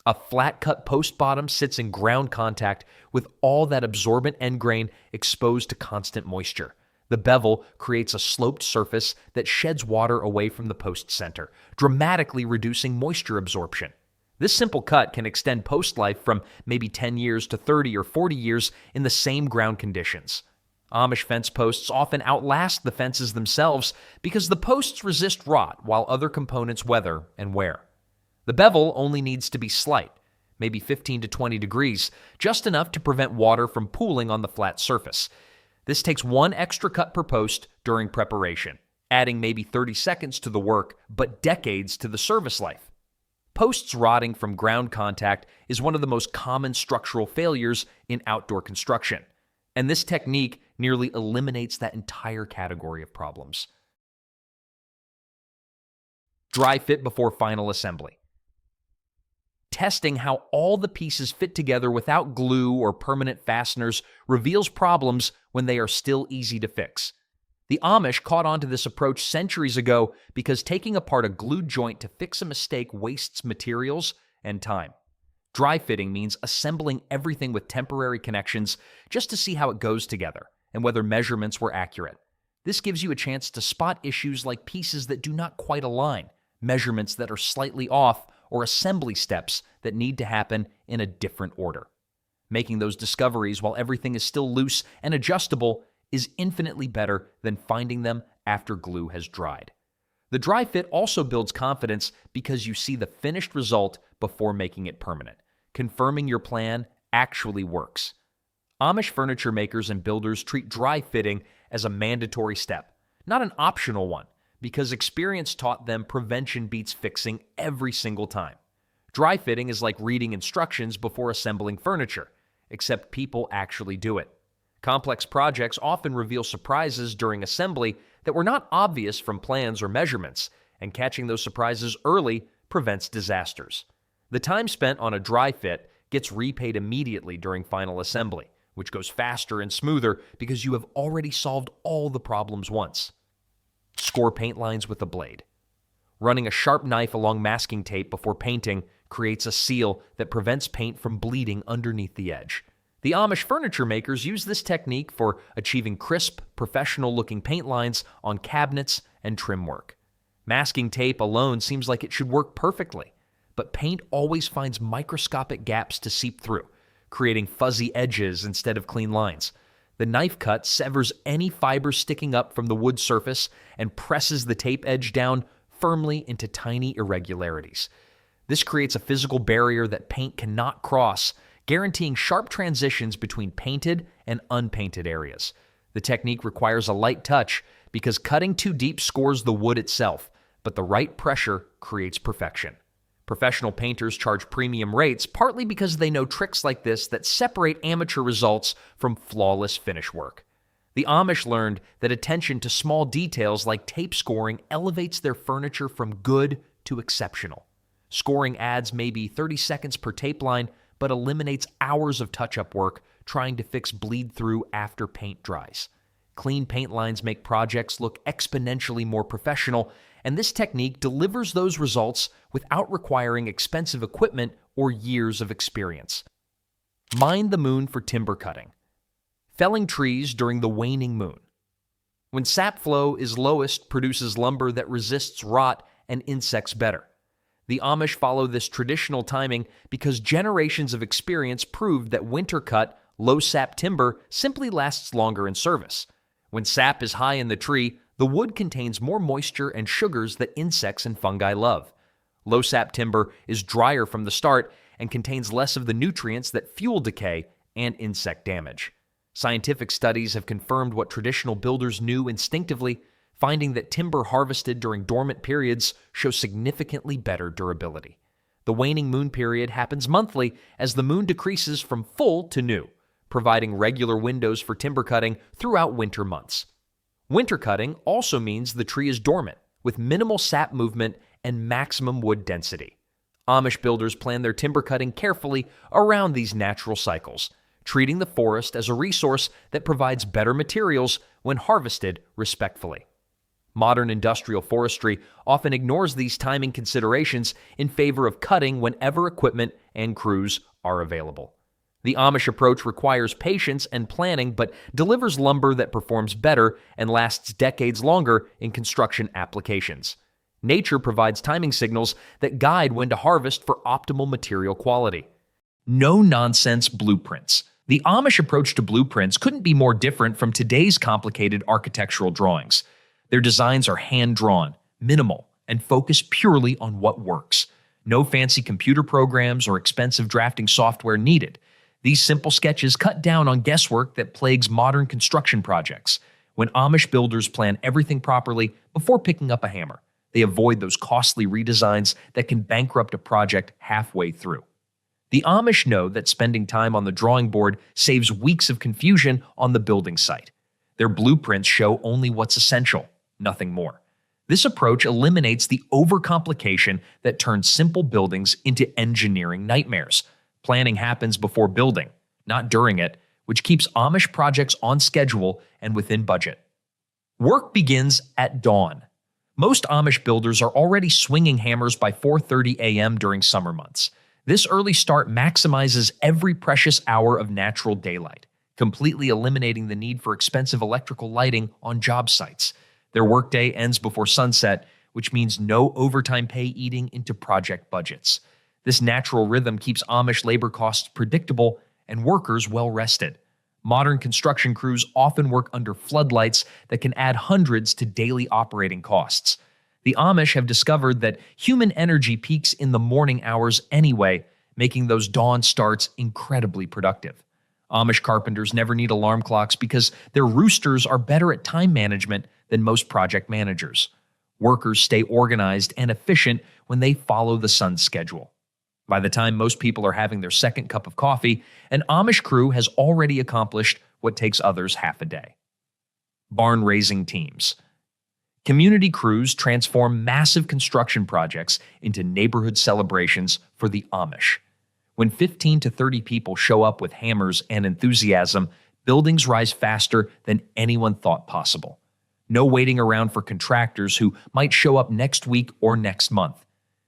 A flat-cut post bottom sits in ground contact with all that absorbent end grain exposed to constant moisture. The bevel creates a sloped surface that sheds water away from the post center, dramatically reducing moisture absorption. This simple cut can extend post life from maybe 10 years to 30 or 40 years in the same ground conditions. Amish fence posts often outlast the fences themselves because the posts resist rot while other components weather and wear. The bevel only needs to be slight, maybe 15 to 20 degrees, just enough to prevent water from pooling on the flat surface. This takes one extra cut per post during preparation, adding maybe 30 seconds to the work, but decades to the service life. Posts rotting from ground contact is one of the most common structural failures in outdoor construction, and this technique nearly eliminates that entire category of problems. Dry fit before final assembly. Testing how all the pieces fit together without glue or permanent fasteners reveals problems when they are still easy to fix. The Amish caught on to this approach centuries ago because taking apart a glued joint to fix a mistake wastes materials and time. Dry fitting means assembling everything with temporary connections just to see how it goes together and whether measurements were accurate. This gives you a chance to spot issues like pieces that do not quite align, measurements that are slightly off, or assembly steps that need to happen in a different order. Making those discoveries while everything is still loose and adjustable is infinitely better than finding them after glue has dried. The dry fit also builds confidence because you see the finished result before making it permanent, confirming your plan actually works. Amish furniture makers and builders treat dry fitting as a mandatory step, not an optional one, because experience taught them prevention beats fixing every single time. Dry fitting is like reading instructions before assembling furniture, except people actually do it. Complex projects often reveal surprises during assembly that were not obvious from plans or measurements, and catching those surprises early prevents disasters. The time spent on a dry fit gets repaid immediately during final assembly, which goes faster and smoother because you have already solved all the problems once. Score paint lines with a blade. Running a sharp knife along masking tape before painting creates a seal that prevents paint from bleeding underneath the edge. The Amish furniture makers use this technique for achieving crisp, professional-looking paint lines on cabinets and trim work. Masking tape alone seems like it should work perfectly, but paint always finds microscopic gaps to seep through, creating fuzzy edges instead of clean lines. The knife cut severs any fiber sticking up from the wood surface and presses the tape edge down firmly into tiny irregularities. This creates a physical barrier that paint cannot cross, guaranteeing sharp transitions between painted and unpainted areas. The technique requires a light touch because cutting too deep scores the wood itself, but the right pressure creates perfection. Professional painters charge premium rates partly because they know tricks like this that separate amateur results from flawless finish work. The Amish learned that attention to small details like tape scoring elevates their furniture from good to exceptional. Scoring adds maybe 30 seconds per tape line, but eliminates hours of touch-up work trying to fix bleed-through after paint dries. Clean paint lines make projects look exponentially more professional, and this technique delivers those results without requiring expensive equipment or years of experience. Mind the moon for timber cutting. Felling trees during the waning moon. When sap flow is lowest, produces lumber that resists rot and insects better. The Amish follow this traditional timing because generations of experience proved that winter-cut, low-sap timber simply lasts longer in service. When sap is high in the tree, the wood contains more moisture and sugars that insects and fungi love. Low-sap timber is drier from the start and contains less of the nutrients that fuel decay and insect damage. Scientific studies have confirmed what traditional builders knew instinctively, finding that timber harvested during dormant periods shows significantly better durability. The waning moon period happens monthly as the moon decreases from full to new, providing regular windows for timber cutting throughout winter months. Winter cutting also means the tree is dormant, with minimal sap movement and maximum wood density. Amish builders plan their timber cutting carefully around these natural cycles, treating the forest as a resource that provides better materials when harvested respectfully. Modern industrial forestry often ignores these timing considerations in favor of cutting whenever equipment and crews are available. The Amish approach requires patience and planning, but delivers lumber that performs better and lasts decades longer in construction applications. Nature provides timing signals that guide when to harvest for optimal material quality. No-nonsense blueprints. The Amish approach to blueprints couldn't be more different from today's complicated architectural drawings. Their designs are hand-drawn, minimal, and focus purely on what works. No fancy computer programs or expensive drafting software needed. These simple sketches cut down on guesswork that plagues modern construction projects. When Amish builders plan everything properly before picking up a hammer, they avoid those costly redesigns that can bankrupt a project halfway through. The Amish know that spending time on the drawing board saves weeks of confusion on the building site. Their blueprints show only what's essential, nothing more. This approach eliminates the overcomplication that turns simple buildings into engineering nightmares. Planning happens before building, not during it, which keeps Amish projects on schedule and within budget. Work begins at dawn. Most Amish builders are already swinging hammers by 4:30 a.m. during summer months. This early start maximizes every precious hour of natural daylight, completely eliminating the need for expensive electrical lighting on job sites. Their workday ends before sunset, which means no overtime pay eating into project budgets. This natural rhythm keeps Amish labor costs predictable and workers well-rested. Modern construction crews often work under floodlights that can add hundreds to daily operating costs. The Amish have discovered that human energy peaks in the morning hours anyway, making those dawn starts incredibly productive. Amish carpenters never need alarm clocks because their roosters are better at time management than most project managers. Workers stay organized and efficient when they follow the sun's schedule. By the time most people are having their second cup of coffee, an Amish crew has already accomplished what takes others half a day. Barn raising teams. Community crews transform massive construction projects into neighborhood celebrations for the Amish. When 15 to 30 people show up with hammers and enthusiasm, buildings rise faster than anyone thought possible. No waiting around for contractors who might show up next week or next month.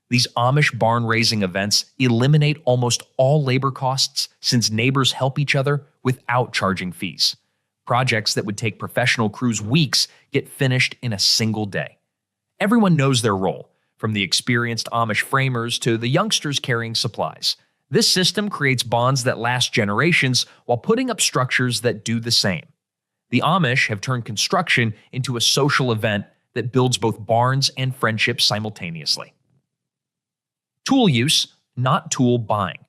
These Amish barn-raising events eliminate almost all labor costs since neighbors help each other without charging fees. Projects that would take professional crews weeks get finished in a single day. Everyone knows their role, from the experienced Amish framers to the youngsters carrying supplies. This system creates bonds that last generations while putting up structures that do the same. The Amish have turned construction into a social event that builds both barns and friendships simultaneously. Tool use, not tool buying.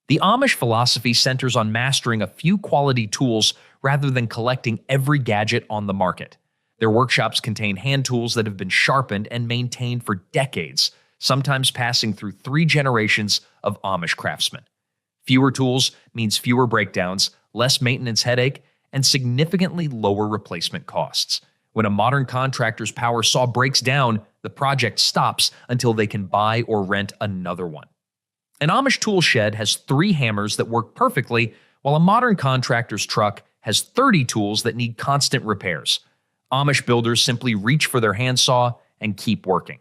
The Amish philosophy centers on mastering a few quality tools rather than collecting every gadget on the market. Their workshops contain hand tools that have been sharpened and maintained for decades, sometimes passing through 3 generations of Amish craftsmen. Fewer tools means fewer breakdowns, less maintenance headache, and significantly lower replacement costs. When a modern contractor's power saw breaks down, the project stops until they can buy or rent another one. An Amish tool shed has 3 hammers that work perfectly, while a modern contractor's truck has 30 tools that need constant repairs. Amish builders simply reach for their handsaw and keep working.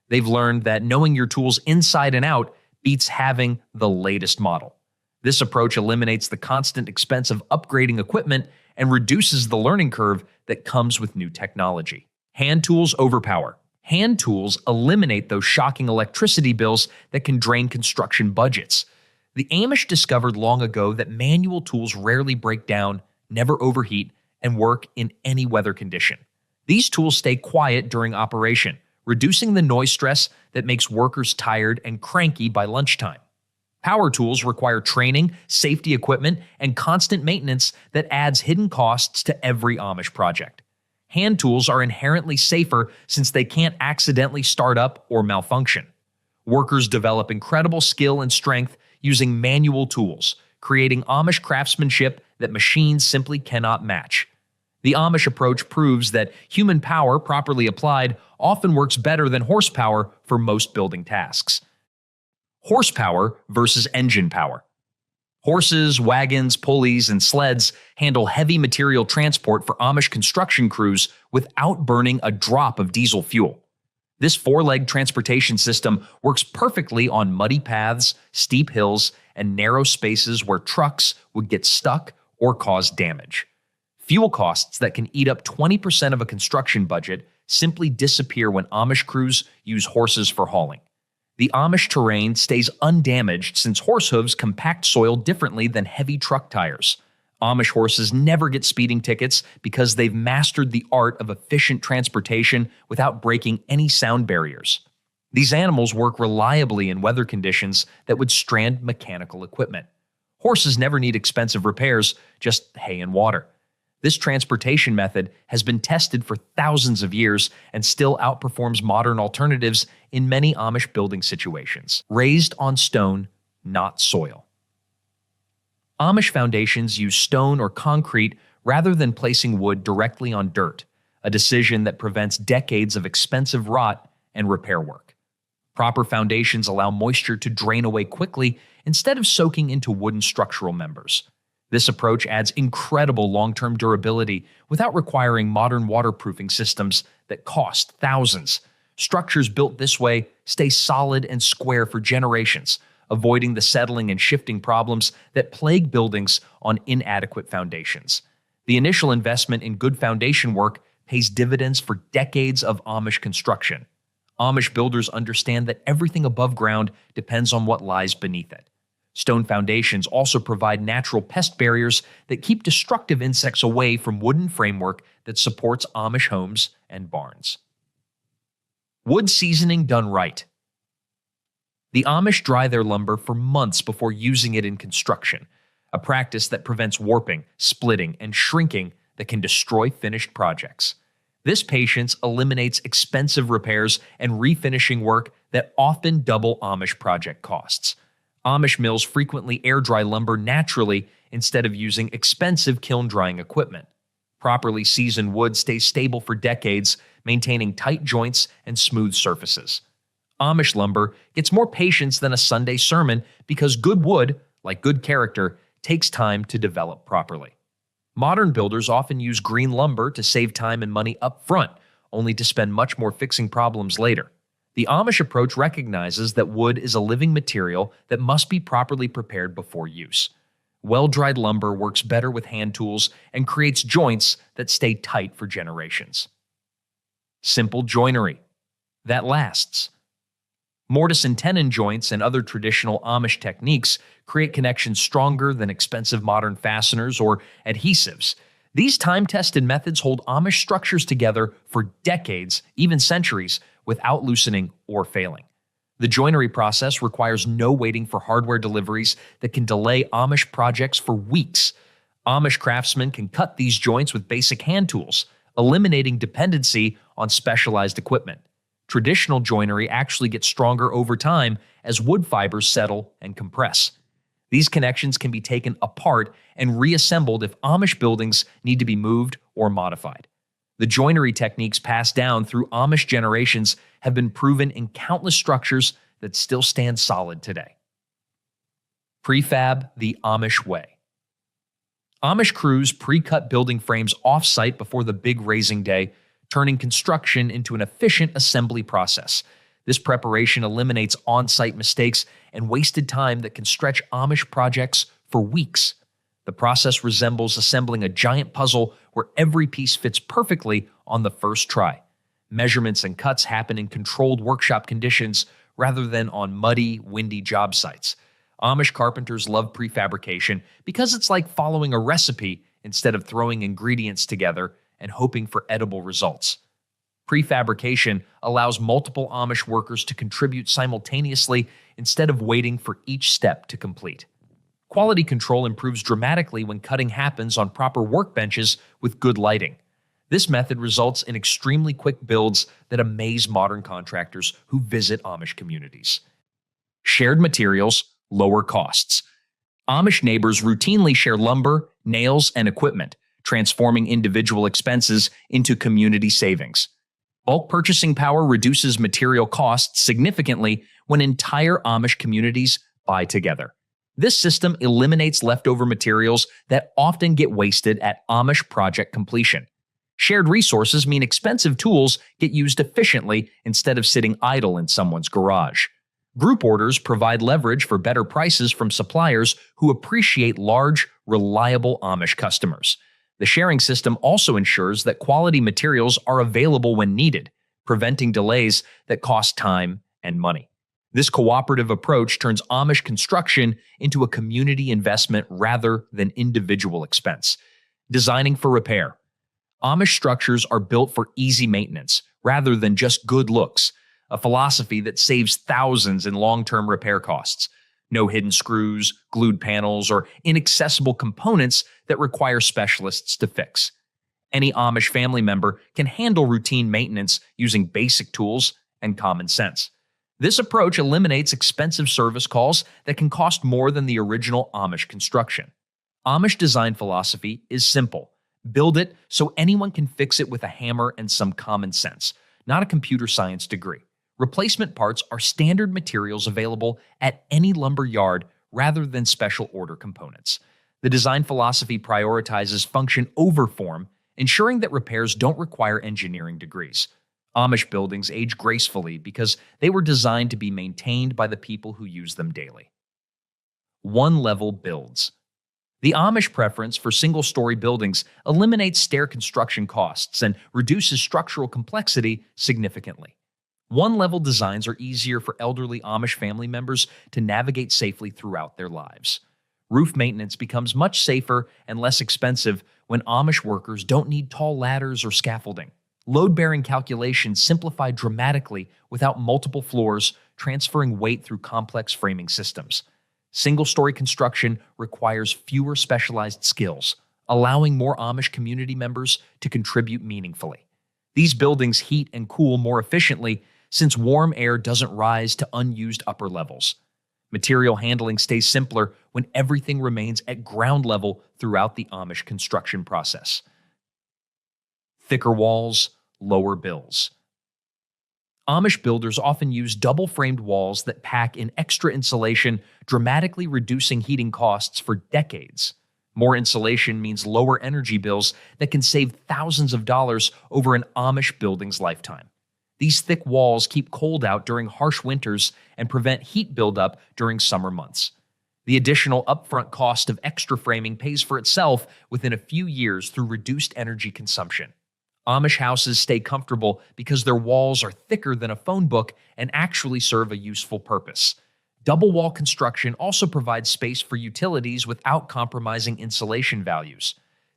They've learned that knowing your tools inside and out beats having the latest model. This approach eliminates the constant expense of upgrading equipment and reduces the learning curve that comes with new technology. Hand tools overpower. Hand tools eliminate those shocking electricity bills that can drain construction budgets. The Amish discovered long ago that manual tools rarely break down, never overheat, and work in any weather condition. These tools stay quiet during operation, reducing the noise stress that makes workers tired and cranky by lunchtime. Power tools require training, safety equipment, and constant maintenance that adds hidden costs to every Amish project. Hand tools are inherently safer since they can't accidentally start up or malfunction. Workers develop incredible skill and strength using manual tools, creating Amish craftsmanship that machines simply cannot match. The Amish approach proves that human power, properly applied, often works better than horsepower for most building tasks. Horsepower versus engine power. Horses, wagons, pulleys, and sleds handle heavy material transport for Amish construction crews without burning a drop of diesel fuel. This 4-leg transportation system works perfectly on muddy paths, steep hills, and narrow spaces where trucks would get stuck or cause damage. Fuel costs that can eat up 20% of a construction budget simply disappear when Amish crews use horses for hauling. The Amish terrain stays undamaged since horse hooves compact soil differently than heavy truck tires. Amish horses never get speeding tickets because they've mastered the art of efficient transportation without breaking any sound barriers. These animals work reliably in weather conditions that would strand mechanical equipment. Horses never need expensive repairs, just hay and water. This transportation method has been tested for thousands of years and still outperforms modern alternatives in many Amish building situations. Raised on stone, not soil. Amish foundations use stone or concrete rather than placing wood directly on dirt, a decision that prevents decades of expensive rot and repair work. Proper foundations allow moisture to drain away quickly instead of soaking into wooden structural members. This approach adds incredible long-term durability without requiring modern waterproofing systems that cost thousands. Structures built this way stay solid and square for generations, avoiding the settling and shifting problems that plague buildings on inadequate foundations. The initial investment in good foundation work pays dividends for decades of Amish construction. Amish builders understand that everything above ground depends on what lies beneath it. Stone foundations also provide natural pest barriers that keep destructive insects away from wooden framework that supports Amish homes and barns. Wood seasoning done right. The Amish dry their lumber for months before using it in construction, a a practice that prevents warping, splitting, and shrinking that can destroy finished projects. This patience eliminates expensive repairs and refinishing work that often double Amish project costs. Amish mills frequently air dry lumber naturally instead of using expensive kiln drying equipment. Properly seasoned wood stays stable for decades, maintaining tight joints and smooth surfaces. Amish lumber gets more patience than a Sunday sermon because good wood, like good character, takes time to develop properly. Modern builders often use green lumber to save time and money up front, only to spend much more fixing problems later. The Amish approach recognizes that wood is a living material that must be properly prepared before use. Well-dried lumber works better with hand tools and creates joints that stay tight for generations. Simple joinery that lasts. Mortise and tenon joints and other traditional Amish techniques create connections stronger than expensive modern fasteners or adhesives. These time-tested methods hold Amish structures together for decades, even centuries, without loosening or failing. The joinery process requires no waiting for hardware deliveries that can delay Amish projects for weeks. Amish craftsmen can cut these joints with basic hand tools, eliminating dependency on specialized equipment. Traditional joinery actually gets stronger over time as wood fibers settle and compress. These connections can be taken apart and reassembled if Amish buildings need to be moved or modified. The joinery techniques passed down through Amish generations have been proven in countless structures that still stand solid today. Prefab the Amish way. Amish crews pre-cut building frames off-site before the big raising day, turning construction into an efficient assembly process. This preparation eliminates on-site mistakes and wasted time that can stretch Amish projects for weeks. The process resembles assembling a giant puzzle where every piece fits perfectly on the first try. Measurements and cuts happen in controlled workshop conditions rather than on muddy, windy job sites. Amish carpenters love prefabrication because it's like following a recipe instead of throwing ingredients together and hoping for edible results. Prefabrication allows multiple Amish workers to contribute simultaneously instead of waiting for each step to complete. Quality control improves dramatically when cutting happens on proper workbenches with good lighting. This method results in extremely quick builds that amaze modern contractors who visit Amish communities. Shared materials, lower costs. Amish neighbors routinely share lumber, nails, and equipment, transforming individual expenses into community savings. Bulk purchasing power reduces material costs significantly when entire Amish communities buy together. This system eliminates leftover materials that often get wasted at Amish project completion. Shared resources mean expensive tools get used efficiently instead of sitting idle in someone's garage. Group orders provide leverage for better prices from suppliers who appreciate large, reliable Amish customers. The sharing system also ensures that quality materials are available when needed, preventing delays that cost time and money. This cooperative approach turns Amish construction into a community investment rather than individual expense. Designing for repair. Amish structures are built for easy maintenance rather than just good looks, a philosophy that saves thousands in long-term repair costs. No hidden screws, glued panels, or inaccessible components that require specialists to fix. Any Amish family member can handle routine maintenance using basic tools and common sense. This approach eliminates expensive service calls that can cost more than the original Amish construction. Amish design philosophy is simple. Build it so anyone can fix it with a hammer and some common sense, not a computer science degree. Replacement parts are standard materials available at any lumber yard rather than special order components. The design philosophy prioritizes function over form, ensuring that repairs don't require engineering degrees. Amish buildings age gracefully because they were designed to be maintained by the people who use them daily. One-level builds. The Amish preference for single-story buildings eliminates stair construction costs and reduces structural complexity significantly. One-level designs are easier for elderly Amish family members to navigate safely throughout their lives. Roof maintenance becomes much safer and less expensive when Amish workers don't need tall ladders or scaffolding. Load-bearing calculations simplify dramatically without multiple floors transferring weight through complex framing systems. Single-story construction requires fewer specialized skills, allowing more Amish community members to contribute meaningfully. These buildings heat and cool more efficiently since warm air doesn't rise to unused upper levels. Material handling stays simpler when everything remains at ground level throughout the Amish construction process. Thicker walls, lower bills. Amish builders often use double-framed walls that pack in extra insulation, dramatically reducing heating costs for decades. More insulation means lower energy bills that can save thousands of dollars over an Amish building's lifetime. These thick walls keep cold out during harsh winters and prevent heat buildup during summer months. The additional upfront cost of extra framing pays for itself within a few years through reduced energy consumption. Amish houses stay comfortable because their walls are thicker than a phone book and actually serve a useful purpose. Double wall construction also provides space for utilities without compromising insulation values.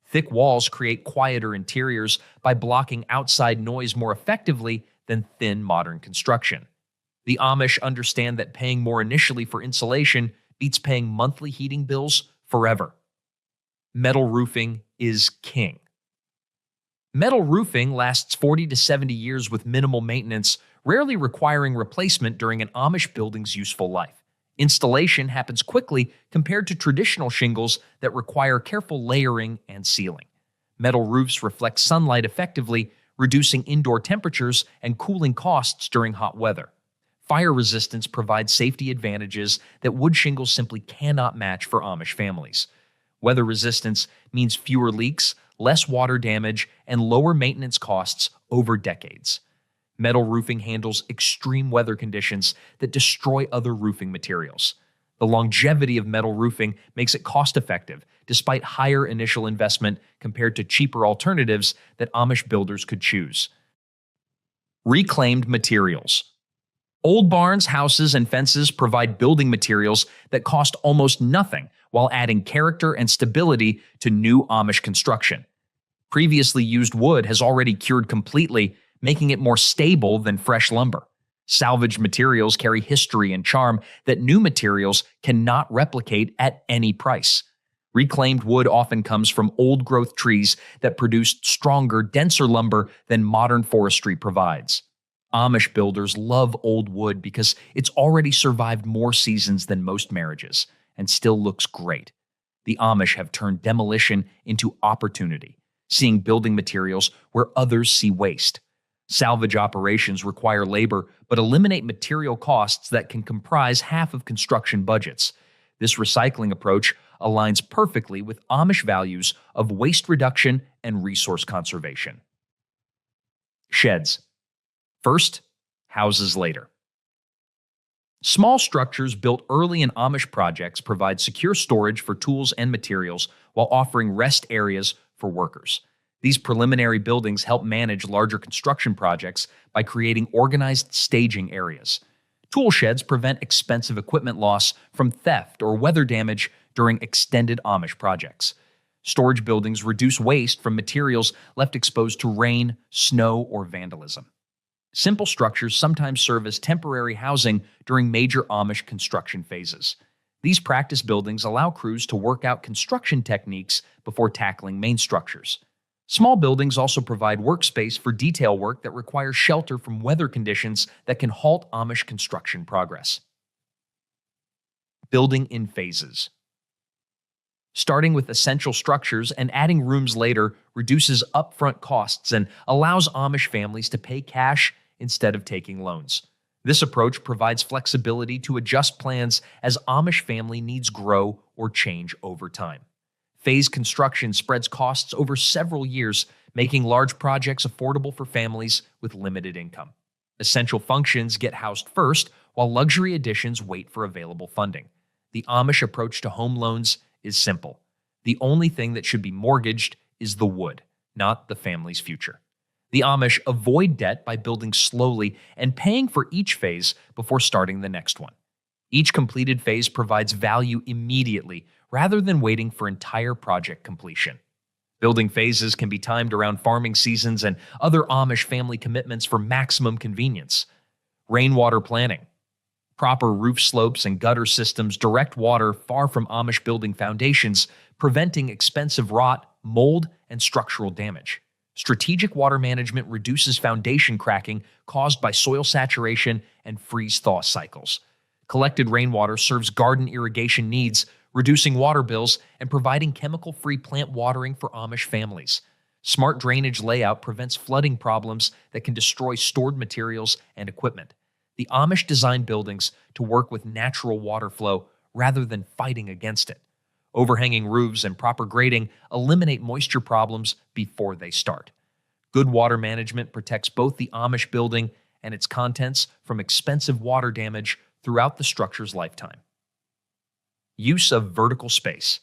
Thick walls create quieter interiors by blocking outside noise more effectively than thin modern construction. The Amish understand that paying more initially for insulation beats paying monthly heating bills forever. Metal roofing is king. Metal roofing lasts 40 to 70 years with minimal maintenance, rarely requiring replacement during an Amish building's useful life. Installation happens quickly compared to traditional shingles that require careful layering and sealing. Metal roofs reflect sunlight effectively, reducing indoor temperatures and cooling costs during hot weather. Fire resistance provides safety advantages that wood shingles simply cannot match for Amish families. Weather resistance means fewer leaks, less water damage, and lower maintenance costs over decades. Metal roofing handles extreme weather conditions that destroy other roofing materials. The longevity of metal roofing makes it cost-effective, despite higher initial investment compared to cheaper alternatives that Amish builders could choose. Reclaimed materials. Old barns, houses, and fences provide building materials that cost almost nothing while adding character and stability to new Amish construction. Previously used wood has already cured completely, making it more stable than fresh lumber. Salvaged materials carry history and charm that new materials cannot replicate at any price. Reclaimed wood often comes from old-growth trees that produce stronger, denser lumber than modern forestry provides. Amish builders love old wood because it's already survived more seasons than most marriages and still looks great. The Amish have turned demolition into opportunity, seeing building materials where others see waste. Salvage operations require labor but eliminate material costs that can comprise half of construction budgets. This recycling approach aligns perfectly with Amish values of waste reduction and resource conservation. Sheds. First, houses later. Small structures built early in Amish projects provide secure storage for tools and materials while offering rest areas for workers. These preliminary buildings help manage larger construction projects by creating organized staging areas. Tool sheds prevent expensive equipment loss from theft or weather damage during extended Amish projects. Storage buildings reduce waste from materials left exposed to rain, snow, or vandalism. Simple structures sometimes serve as temporary housing during major Amish construction phases. These practice buildings allow crews to work out construction techniques before tackling main structures. Small buildings also provide workspace for detail work that requires shelter from weather conditions that can halt Amish construction progress. Building in phases. Starting with essential structures and adding rooms later reduces upfront costs and allows Amish families to pay cash instead of taking loans. This approach provides flexibility to adjust plans as Amish family needs grow or change over time. Phase construction spreads costs over several years, making large projects affordable for families with limited income. Essential functions get housed first, while luxury additions wait for available funding. The Amish approach to home loans is simple. The only thing that should be mortgaged is the wood, not the family's future. The Amish avoid debt by building slowly and paying for each phase before starting the next one. Each completed phase provides value immediately rather than waiting for entire project completion. Building phases can be timed around farming seasons and other Amish family commitments for maximum convenience. Rainwater planning. Proper roof slopes and gutter systems direct water far from Amish building foundations, preventing expensive rot, mold, and structural damage. Strategic water management reduces foundation cracking caused by soil saturation and freeze-thaw cycles. Collected rainwater serves garden irrigation needs, reducing water bills and providing chemical-free plant watering for Amish families. Smart drainage layout prevents flooding problems that can destroy stored materials and equipment. The Amish design buildings to work with natural water flow rather than fighting against it. Overhanging roofs and proper grading eliminate moisture problems before they start. Good water management protects both the Amish building and its contents from expensive water damage throughout the structure's lifetime. Use of vertical space.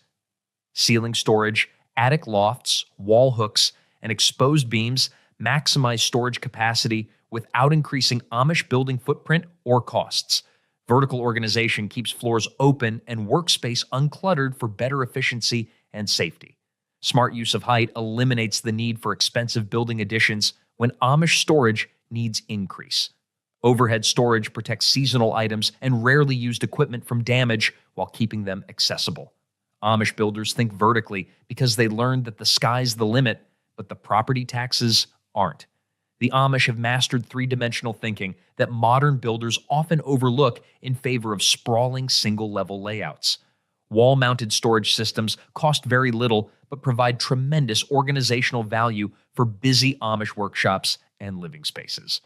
Ceiling storage, attic lofts, wall hooks, and exposed beams maximize storage capacity without increasing Amish building footprint or costs. Vertical organization keeps floors open and workspace uncluttered for better efficiency and safety. Smart use of height eliminates the need for expensive building additions when Amish storage needs increase. Overhead storage protects seasonal items and rarely used equipment from damage while keeping them accessible. Amish builders think vertically because they learned that the sky's the limit, but the property taxes aren't. The Amish have mastered three-dimensional thinking that modern builders often overlook in favor of sprawling single-level layouts. Wall-mounted storage systems cost very little but provide tremendous organizational value for busy Amish workshops and living spaces.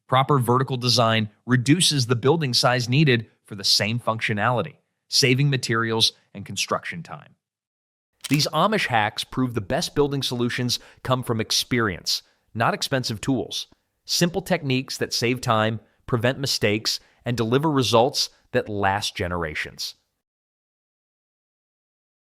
Proper vertical design reduces the building size needed for the same functionality, saving materials and construction time. These Amish hacks prove the best building solutions come from experience, not expensive tools. Simple techniques that save time, prevent mistakes, and deliver results that last generations.